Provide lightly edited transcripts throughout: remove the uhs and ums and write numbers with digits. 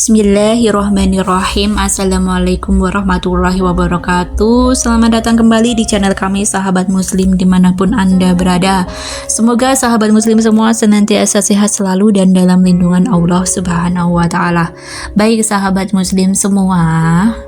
Bismillahirrahmanirrahim. Assalamualaikum warahmatullahi wabarakatuh. Selamat datang kembali di channel kami, sahabat muslim dimanapun Anda berada. Semoga sahabat muslim semua senantiasa sehat selalu dan dalam lindungan Allah subhanahu wa ta'ala. Baik sahabat muslim semua,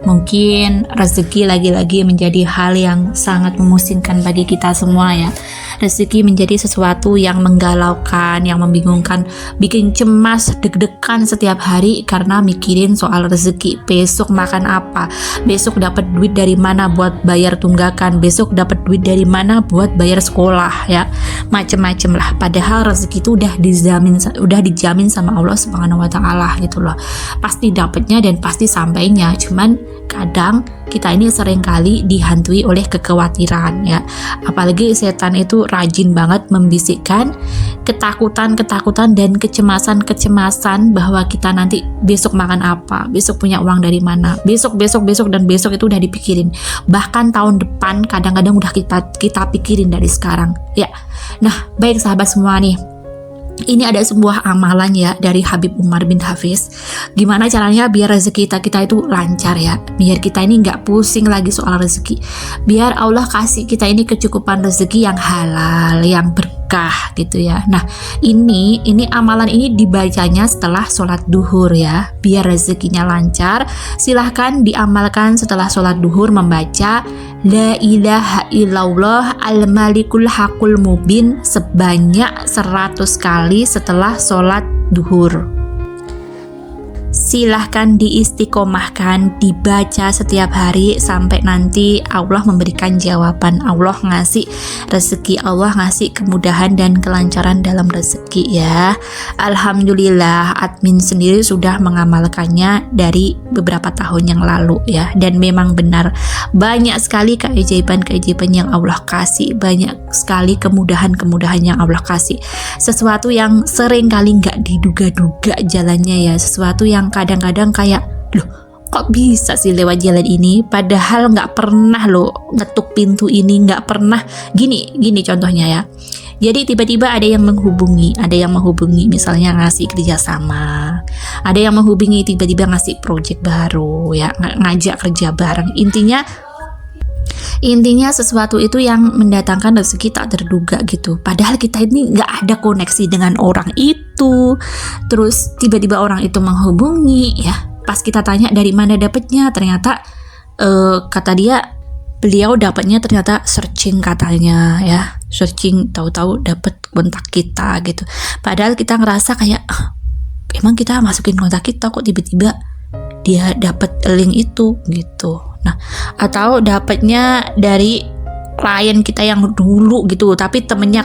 mungkin rezeki lagi-lagi menjadi hal yang sangat memusingkan bagi kita semua ya. Rezeki menjadi sesuatu yang menggalaukan, yang membingungkan, bikin cemas, deg-degan setiap hari karena mikirin soal rezeki. Besok makan apa? Besok dapat duit dari mana buat bayar tunggakan? Besok dapat duit dari mana buat bayar sekolah ya? Macem-macem lah. Padahal rezeki itu udah dijamin sama Allah Subhanahu wa taala gitu loh. Pasti dapatnya dan pasti sampainya. Cuman kadang kita ini seringkali dihantui oleh kekhawatiran ya. Apalagi setan itu rajin banget membisikkan ketakutan dan kecemasan bahwa kita nanti besok makan apa, besok punya uang dari mana, besok dan besok itu udah dipikirin. Bahkan tahun depan kadang-kadang udah kita pikirin dari sekarang ya. Nah, baik sahabat semua nih. Ini ada sebuah amalan ya dari Habib Umar bin Hafiz. Gimana caranya biar rezeki kita itu lancar ya. Biar kita ini nggak pusing lagi soal rezeki. Biar Allah kasih kita ini kecukupan rezeki yang halal, yang berkah gitu ya. Nah, ini amalan ini dibacanya setelah sholat duhur ya. Biar rezekinya lancar, silahkan diamalkan setelah sholat duhur membaca La ilaha illallah al-malikul haqul mubin sebanyak 100 kali setelah sholat duhur. Silahkan diistiqomahkan, dibaca setiap hari sampai nanti Allah memberikan jawaban. Allah ngasih rezeki, Allah ngasih kemudahan dan kelancaran dalam rezeki ya. Alhamdulillah admin sendiri sudah mengamalkannya dari beberapa tahun yang lalu ya. Dan memang benar banyak sekali keajaiban yang Allah kasih, banyak sekali kemudahan yang Allah kasih. Sesuatu yang sering kali nggak diduga-duga jalannya ya, sesuatu yang kadang-kadang kayak loh kok bisa sih lewat jalan ini, padahal nggak pernah loh ngetuk pintu ini, nggak pernah gini contohnya ya. Jadi tiba-tiba ada yang menghubungi misalnya ngasih kerjasama, ada yang menghubungi tiba-tiba ngasih project baru ya, ngajak kerja bareng. Intinya sesuatu itu yang mendatangkan rezeki tak terduga gitu. Padahal kita ini nggak ada koneksi dengan orang itu. Terus tiba-tiba orang itu menghubungi ya. Pas kita tanya dari mana dapatnya, ternyata kata dia beliau dapatnya ternyata searching katanya ya. Searching tahu-tahu dapat kontak kita gitu. Padahal kita ngerasa kayak emang kita masukin kontak kita kok tiba-tiba dia dapat link itu gitu. Nah, atau dapatnya dari klien kita yang dulu gitu, tapi temennya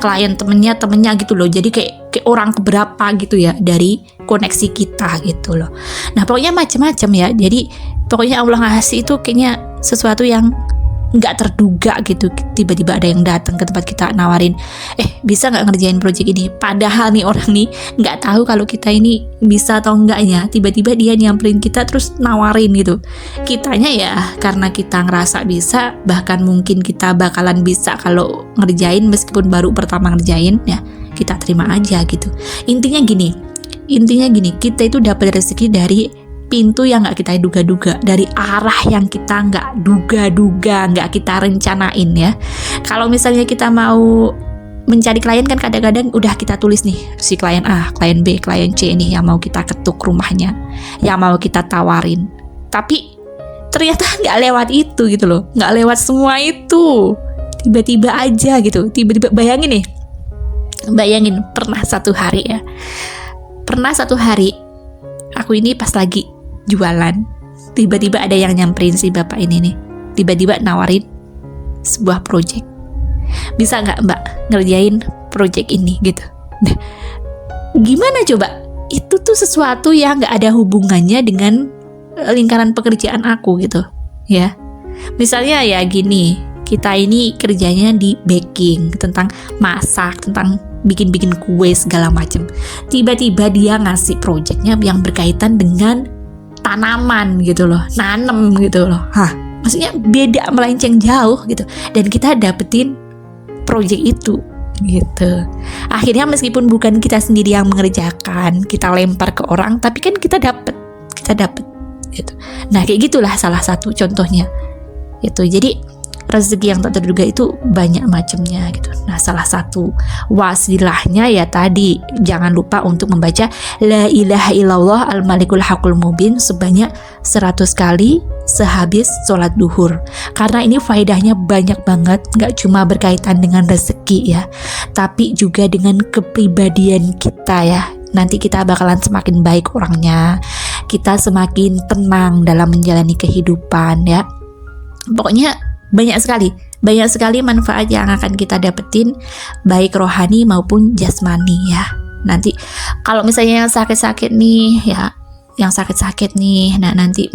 gitu loh. Jadi kayak orang keberapa gitu ya dari koneksi kita gitu loh. Nah, pokoknya macam-macam ya. Jadi pokoknya Allah ngasih itu kayaknya sesuatu yang nggak terduga gitu. Tiba-tiba ada yang datang ke tempat kita nawarin, bisa nggak ngerjain project ini? Padahal nih orang nih nggak tahu kalau kita ini bisa atau enggaknya. Tiba-tiba dia nyamperin kita terus nawarin gitu. Kitanya ya karena kita ngerasa bisa, bahkan mungkin kita bakalan bisa kalau ngerjain meskipun baru pertama ngerjain ya, kita terima aja gitu. Intinya gini, kita itu dapat rezeki dari pintu yang nggak kita duga-duga, dari arah yang kita nggak duga-duga, nggak kita rencanain ya. Kalau misalnya kita mau mencari klien kan kadang-kadang udah kita tulis nih si klien A, klien B, klien C nih yang mau kita ketuk rumahnya, yang mau kita tawarin. Tapi ternyata nggak lewat itu gitu loh, nggak lewat semua itu. Tiba-tiba aja gitu, bayangin pernah satu hari aku ini pas lagi jualan, tiba-tiba ada yang nyamperin si bapak ini nih, tiba-tiba nawarin sebuah project, bisa nggak mbak ngerjain project ini gitu. Nah, gimana coba, itu tuh sesuatu yang nggak ada hubungannya dengan lingkaran pekerjaan aku gitu ya. Misalnya ya gini, kita ini kerjanya di baking, tentang masak, tentang bikin kue segala macam. Tiba-tiba dia ngasih projectnya yang berkaitan dengan tanaman gitu loh, nanem gitu loh. Maksudnya beda, melenceng jauh gitu. Dan kita dapetin project itu gitu. Akhirnya meskipun bukan kita sendiri yang mengerjakan, kita lempar ke orang, tapi kan kita dapet kita dapat gitu. Nah kayak gitulah salah satu contohnya itu. Jadi rezeki yang tak terduga itu banyak macamnya gitu. Nah salah satu wasilahnya ya tadi, jangan lupa untuk membaca La ilaha illallah al-malikul haqqul mubin sebanyak 100 kali sehabis sholat duhur. Karena ini faedahnya banyak banget, gak cuma berkaitan dengan rezeki ya, tapi juga dengan kepribadian kita ya. Nanti kita bakalan semakin baik orangnya, kita semakin tenang dalam menjalani kehidupan ya. Pokoknya banyak sekali manfaat yang akan kita dapetin, baik rohani maupun jasmani ya. Nanti kalau misalnya yang sakit-sakit nih ya, nah nanti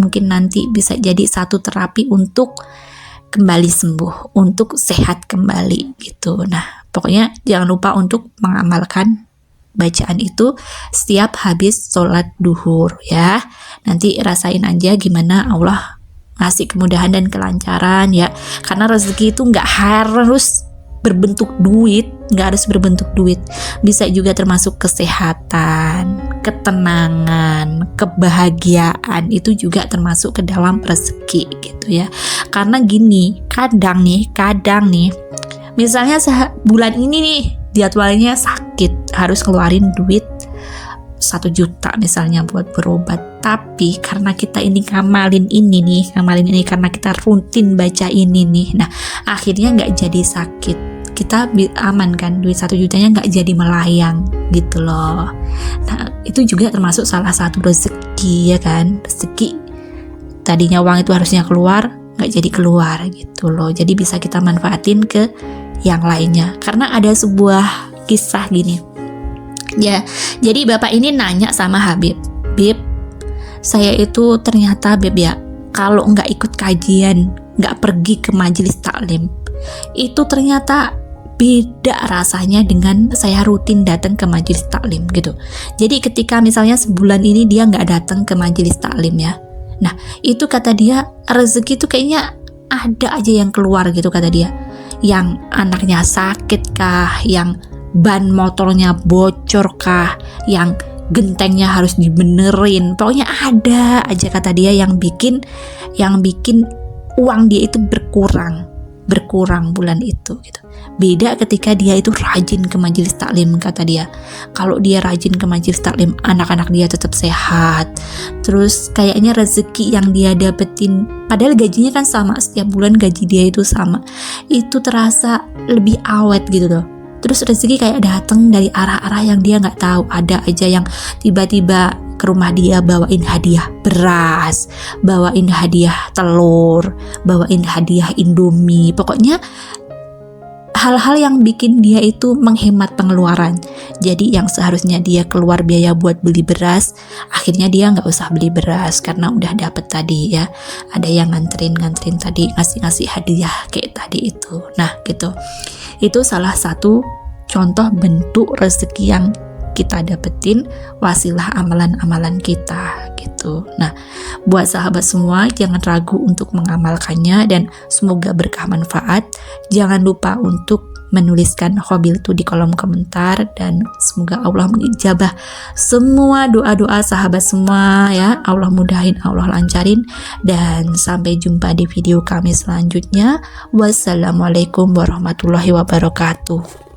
bisa jadi satu terapi untuk kembali sembuh, untuk sehat kembali gitu. Nah pokoknya jangan lupa untuk mengamalkan bacaan itu setiap habis sholat duhur ya. Nanti rasain aja gimana Allah ngasih kemudahan dan kelancaran ya. Karena rezeki itu nggak harus berbentuk duit, bisa juga termasuk kesehatan, ketenangan, kebahagiaan, itu juga termasuk ke dalam rezeki gitu ya. Karena gini, kadang nih misalnya bulan ini nih jadwalnya sakit, harus keluarin duit 1 juta misalnya buat berobat, tapi karena kita ini ngamalin ini karena kita rutin baca ini nih, nah akhirnya nggak jadi sakit, kita aman kan, duit 1 jutanya nggak jadi melayang gitu loh. Nah itu juga termasuk salah satu rezeki ya kan, rezeki tadinya uang itu harusnya keluar nggak jadi keluar gitu loh. Jadi bisa kita manfaatin ke yang lainnya. Karena ada sebuah kisah gini ya, jadi bapak ini nanya sama Habib, Bib, saya itu ternyata Bib ya, kalau nggak ikut kajian, nggak pergi ke majelis taklim, itu ternyata beda rasanya dengan saya rutin datang ke majelis taklim gitu. Jadi ketika misalnya sebulan ini dia nggak datang ke majelis taklim ya, nah itu kata dia rezeki itu kayaknya ada aja yang keluar gitu kata dia, yang anaknya sakit kah, yang ban motornya bocor kah, yang gentengnya harus dibenerin, pokoknya ada aja kata dia yang bikin uang dia itu berkurang bulan itu gitu. Beda ketika dia itu rajin ke majelis taklim kata dia. Kalau dia rajin ke majelis taklim, anak-anak dia tetap sehat, terus kayaknya rezeki yang dia dapetin, padahal gajinya kan sama, setiap bulan gaji dia itu sama, itu terasa lebih awet gitu loh. Terus rezeki kayak datang dari arah-arah yang dia nggak tahu. Ada aja yang tiba-tiba ke rumah dia bawain hadiah beras, bawain hadiah telur, bawain hadiah Indomie. Pokoknya hal-hal yang bikin dia itu menghemat pengeluaran. Jadi yang seharusnya dia keluar biaya buat beli beras, akhirnya dia nggak usah beli beras karena udah dapet tadi ya. Ada yang nganterin tadi, ngasih hadiah kayak tadi itu. Nah gitu. Itu salah satu contoh bentuk rezeki yang kita dapetin, wasilah amalan-amalan kita gitu. Nah, buat sahabat semua jangan ragu untuk mengamalkannya dan semoga berkah manfaat. Jangan lupa untuk menuliskan hobi itu di kolom komentar dan semoga Allah mengijabah semua doa-doa sahabat semua ya. Allah mudahin, Allah lancarin, dan sampai jumpa di video kami selanjutnya. Wassalamualaikum warahmatullahi wabarakatuh.